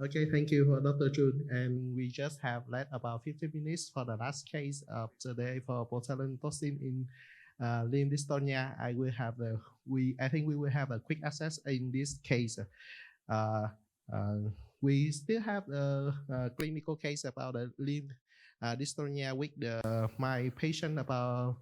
Okay, thank you, Dr. Chung. And we just have left about 15 minutes for the last case of today for botulinum toxin in limb dystonia. I think we will have a quick access in this case. Uh, uh, we still have a clinical case about a limb dystonia with my patient about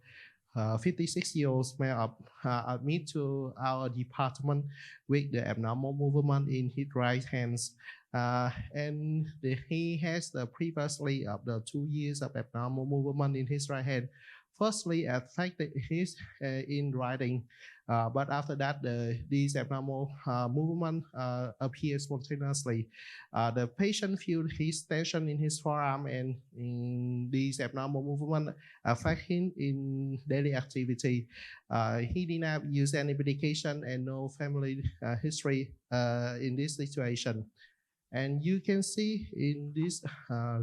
56-year-old male admit to our department with the abnormal movement in his right hands. He has the previously of the 2 years of abnormal movement in his right hand. Firstly, affected his in writing, but after that, these abnormal movement appear spontaneously. The patient feels his tension in his forearm, and in these abnormal movement affect him in daily activity. He did not use any medication and no family history in this situation. And you can see in this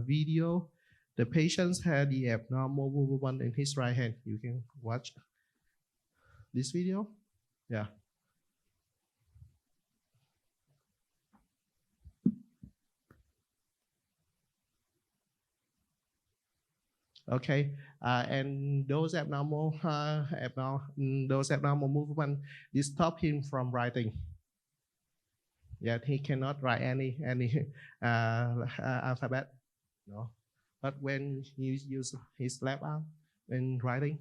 video, the patient had the abnormal movement in his right hand. You can watch this video. Yeah. Okay, and those abnormal movement stop him from writing. Yet he cannot write any alphabet. No, but when he use his left arm when writing,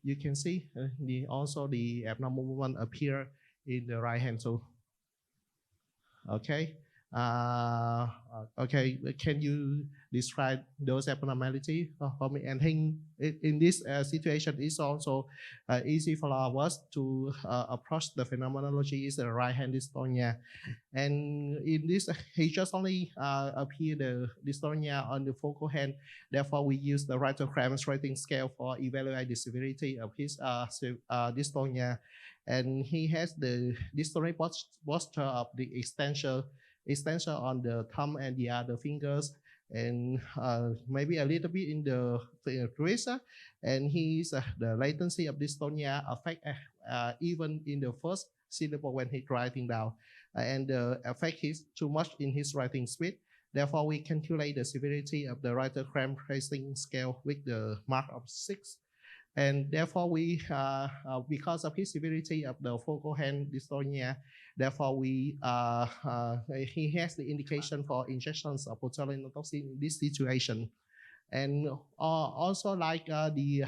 you can see also the abnormal movement appear in the right hand too. Okay. Okay, can you describe those abnormality for me? And in this situation, it's also easy for us to approach the phenomenology is the right hand dystonia. And in this, he just only appear the dystonia on the focal hand. Therefore, we use the Dystonia rating scale for evaluate the severity of his dystonia. And he has the dystonia posture of the extension on the thumb and the other fingers, and maybe a little bit in the wrist. And the latency of dystonia affect even in the first syllable when he's writing down, and the effect is too much in his writing speed. Therefore, we calculate the severity of the Dystonia rating scale with the mark of 6. And therefore, because of his severity of the focal hand dystonia, therefore he has the indication for injections of botulinum toxin in this situation. And also like the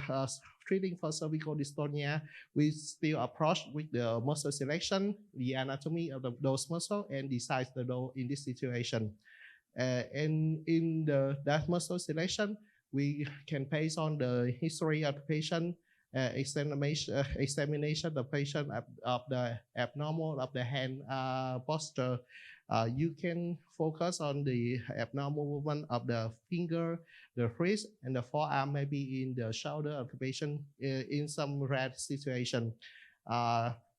treating for cervical dystonia, we still approach with the muscle selection, the anatomy of those muscles, and the size of the door in this situation. And in that muscle selection, we can base on the history of the patient, examination of the patient of the abnormal of the hand posture. You can focus on the abnormal movement of the finger, the wrist, and the forearm, maybe in the shoulder of the patient in some rare situation.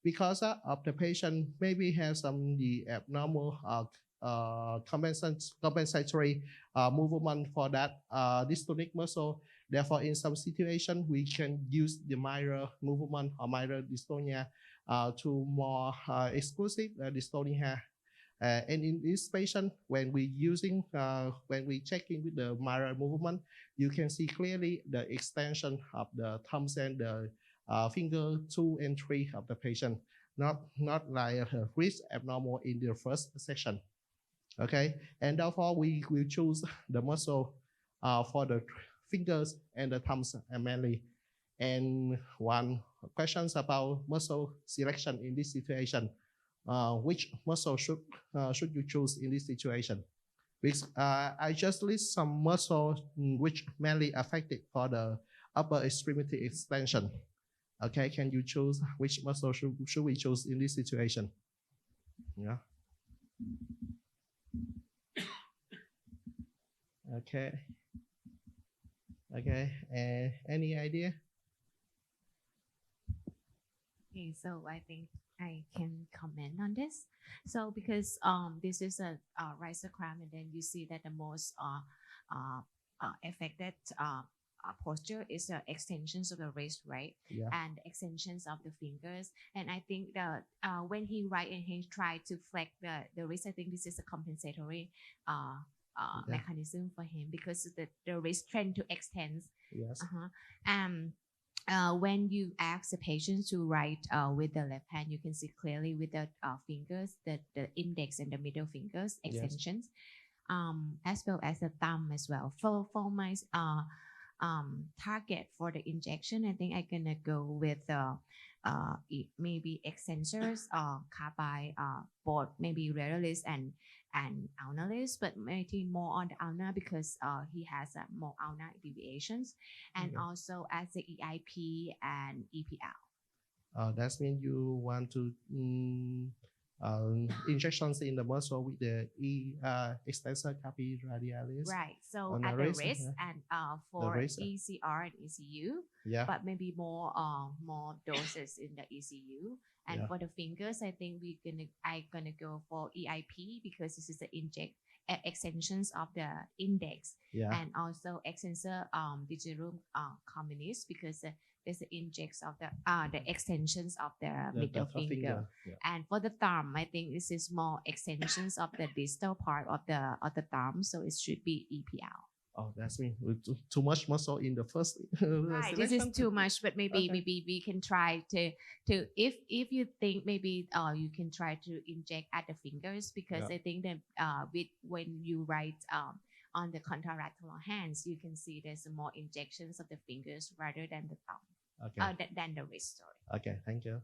Because of the patient maybe has some the abnormal compensatory movement for that dystonic muscle. Therefore, in some situation, we can use the minor movement or minor dystonia to more exclusive dystonia. And in this patient, when we checking with the minor movement, you can see clearly the extension of the thumbs and the finger 2 and 3 of the patient, not like wrist abnormal in the first section. Okay, and therefore we will choose the muscle for the fingers and the thumbs mainly. And one questions about muscle selection in this situation. Which muscle should you choose in this situation? Because I just list some muscles which mainly affected for the upper extremity extension. Okay, can you choose which muscle should we choose in this situation? Yeah. Okay. Okay. Any idea? Okay, so I think I can comment on this. So because this is a right sacrum, and then you see that the most affected posture is the extensions of the wrist, right? Yeah. And extensions of the fingers. And I think that when he write and he try to flex the wrist, I think this is a compensatory mechanism for him because the wrist tend to extend. Yes. When you ask the patient to write with the left hand, you can see clearly with the fingers, the index and the middle fingers extensions, as well as the thumb as well. For my target for the injection, I think I'm gonna go with maybe extensors or carbide, both maybe radialis and ulnaris, but maybe more on the ulnar because he has more ulnar deviations, and also as the EIP and EPL. That means you want to injections in the muscle with the extensor carpi radialis. Right. So on at the the wrist, wrist and for wrist. ECR and ECU, but maybe more doses in the ECU. And for the fingers, I think I'm gonna go for EIP because this is the extensions of the index and also extensor digital communis because there's the index of the extensions of the middle finger. And for the thumb, I think this is more extensions of the distal part of the thumb, so it should be EPL. Oh, that's me. Too much muscle in the first. Right, this is too much, but maybe we can try to if you think maybe you can try to inject at the fingers because I think that when you write on the contralateral hands, you can see there's more injections of the fingers rather than the thumb, than the wrist. Sorry. Okay, thank you.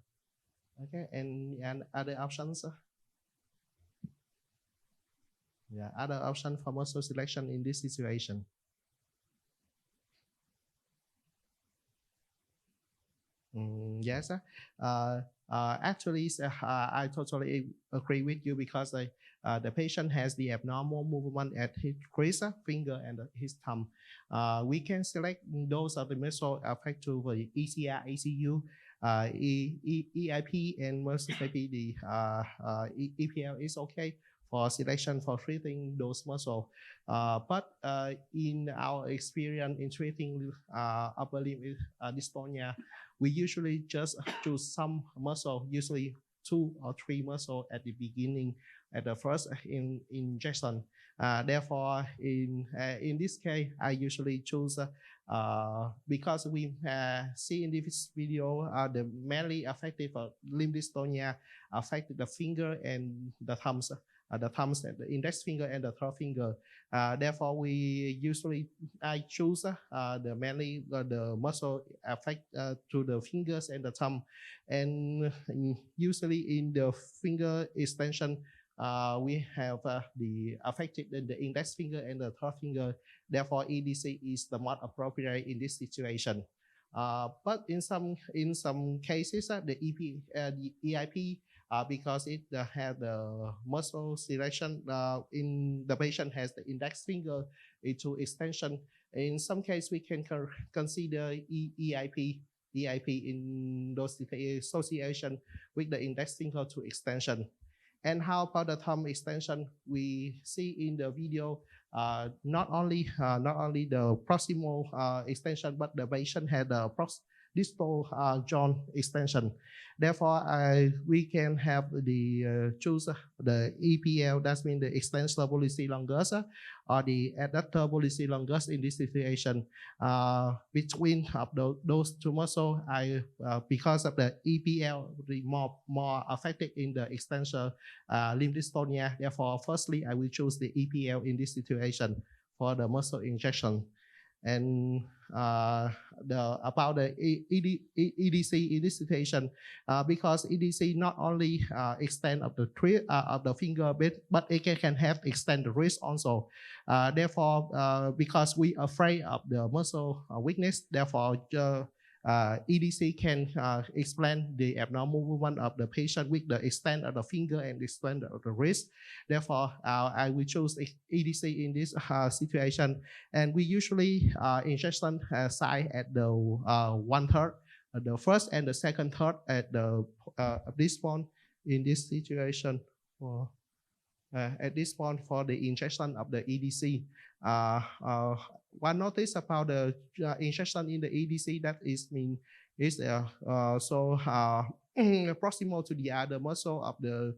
Okay, and other options? Other option for muscle selection in this situation. Yes, actually, I totally agree with you because the patient has the abnormal movement at his wrist, finger, and his thumb. We can select those of the muscle affected by ECR, ECU, EIP, and most maybe the EPL is okay for selection for treating those muscles. But in our experience in treating upper limb dystonia, we usually just choose some muscle, usually 2 or 3 muscle at the beginning, at the first injection. Therefore, in this case, I usually choose because we see in this video the mainly affected limb dystonia affected the finger and the thumbs. The index finger and the third finger. Therefore, we usually choose the mainly the muscle affect to the fingers and the thumb, and usually in the finger extension, we have the affected the index finger and the third finger. Therefore, EDC is the most appropriate in this situation. But in some cases, the EIP. Because it has the muscle selection in the patient has the index finger into extension. In some cases, we can consider EIP in those association with the index finger to extension. And how about the thumb extension? We see in the video not only the proximal extension, but the patient had the distal joint extension. Therefore, we can have the choose the EPL, that means the extensor pollicis longus, or the adductor pollicis longus in this situation. Between those two muscles, because of the EPL, the more affected in the extensor limb dystonia. Therefore, firstly, I will choose the EPL in this situation for the muscle injection. And about the EDC in this situation, because EDC not only extend of the finger, but it can have extend the wrist also. Therefore, because we are afraid of the muscle weakness, therefore EDC can explain the abnormal movement of the patient with the extent of the finger and the extent of the wrist. Therefore, I will choose EDC in this situation. And we usually injection site at the 1/3, the first and the second third at the this point in this situation. At this point for the injection of the EDC. one notice about the injection in the EDC that is proximal to the other muscle of the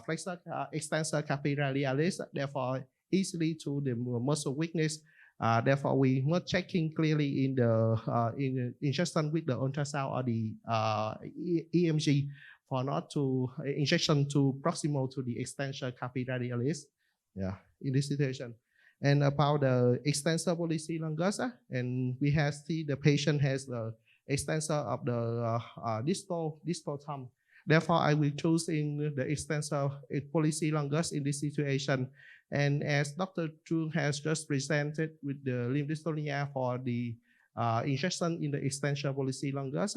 flexor extensor capillaris, therefore easily to the muscle weakness. Therefore, we not checking clearly in the injection with the ultrasound or the EMG for not to injection to proximal to the extensor capillaris. Yeah, in this situation. And about the extensor pollicis longus, and we have see the patient has the extensor of the distal thumb. Therefore, I will choose in the extensor pollicis longus in this situation. And as Dr. Chung has just presented with the limb dystonia for the injection in the extensor pollicis longus,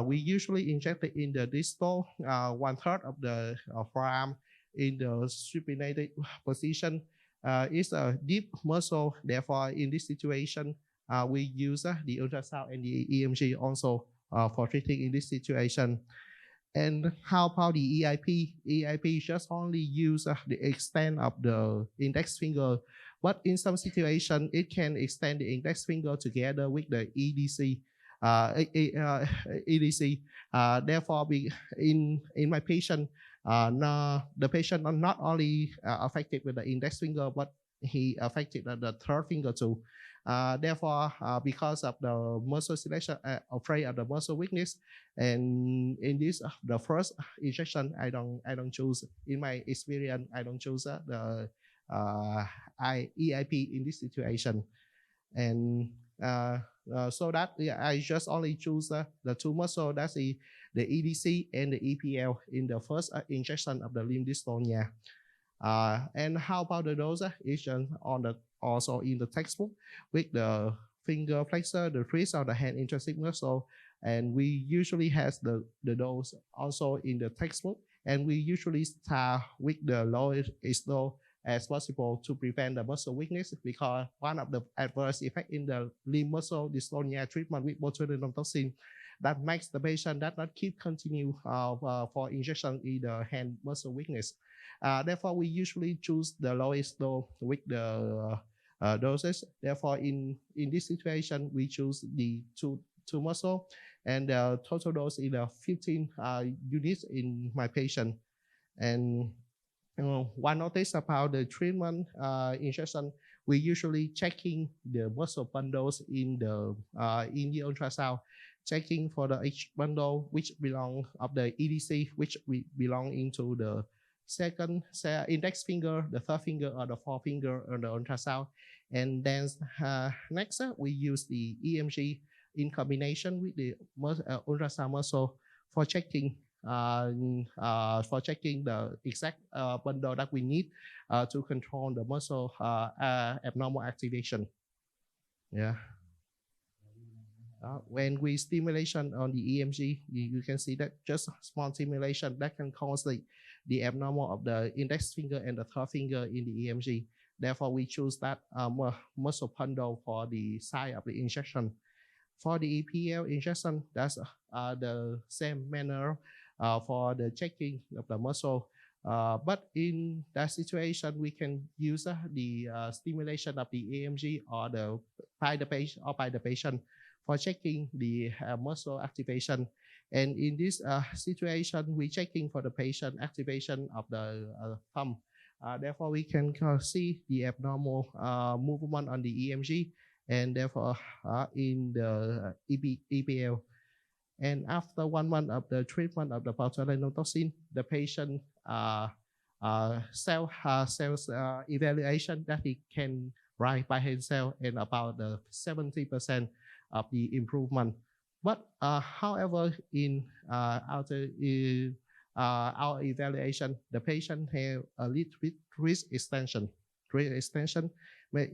we usually inject it in the distal 1/3 of the forearm in the supinated position. It's a deep muscle. Therefore, in this situation, we use the ultrasound and the EMG also for treating in this situation. And how about the EIP? EIP just only use the extent of the index finger, but in some situation, it can extend the index finger together with the EDC. EDC. Therefore, in my patient, the patient not only affected with the index finger, but he affected the third finger too. Therefore, because of the muscle selection, afraid of the muscle weakness, and in this the first injection, I don't choose. In my experience, I don't choose the EIP in this situation, and so that I just only choose the two muscle, that's the EDC and the EPL in the first injection of the limb dystonia. And how about the dose? Is also in the textbook with the finger flexor, the wrist or the hand intrinsic muscle, and we usually has the dose also in the textbook, and we usually start with the lowest dose as possible to prevent the muscle weakness, because one of the adverse effects in the limb muscle dystonia treatment with botulinum toxin that makes the patient that not keep continue for injection in the hand muscle weakness. Therefore, we usually choose the lowest dose with the doses. Therefore, in this situation, we choose the two muscle, and the total dose is 15 units in my patient. And one notice about the treatment injection, we usually checking the muscle bundles in the ultrasound, checking for the each bundle which belong of the EDC, which we belong into the second index finger, the third finger, or the fourth finger on the ultrasound. And then next, we use the EMG in combination with the ultrasound muscle for checking the exact bundle that we need to control the muscle abnormal activation. Yeah. When we stimulation on the EMG, you can see that just small stimulation that can cause the abnormal of the index finger and the third finger in the EMG. Therefore, we choose that muscle bundle for the site of the injection. For the EPL injection, that's the same manner for the checking of the muscle. But in that situation, we can use the stimulation of the EMG or by the patient for checking the muscle activation. And in this situation, we checking for the patient activation of the thumb. Therefore, we can see the abnormal movement on the EMG, and therefore in the EPL. And after 1 month of the treatment of the botulinum toxin, the patient cells evaluation that he can write by himself, and about the 70% of the improvement. But however, in our evaluation, the patient have a little bit wrist extension. Wrist extension,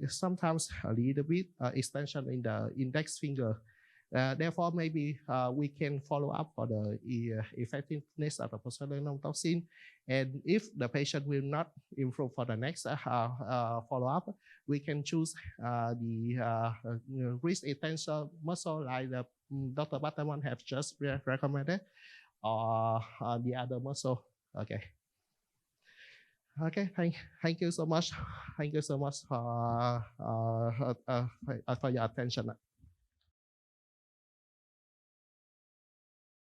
sometimes a little bit extension in the index finger. Therefore, maybe we can follow up for the effectiveness of the botulinum toxin. And if the patient will not improve for the next follow-up, we can choose the wrist extension muscle like Dr. Butterman have just recommended, or the other muscle. Okay. Okay, thank you so much. Thank you so much for your attention.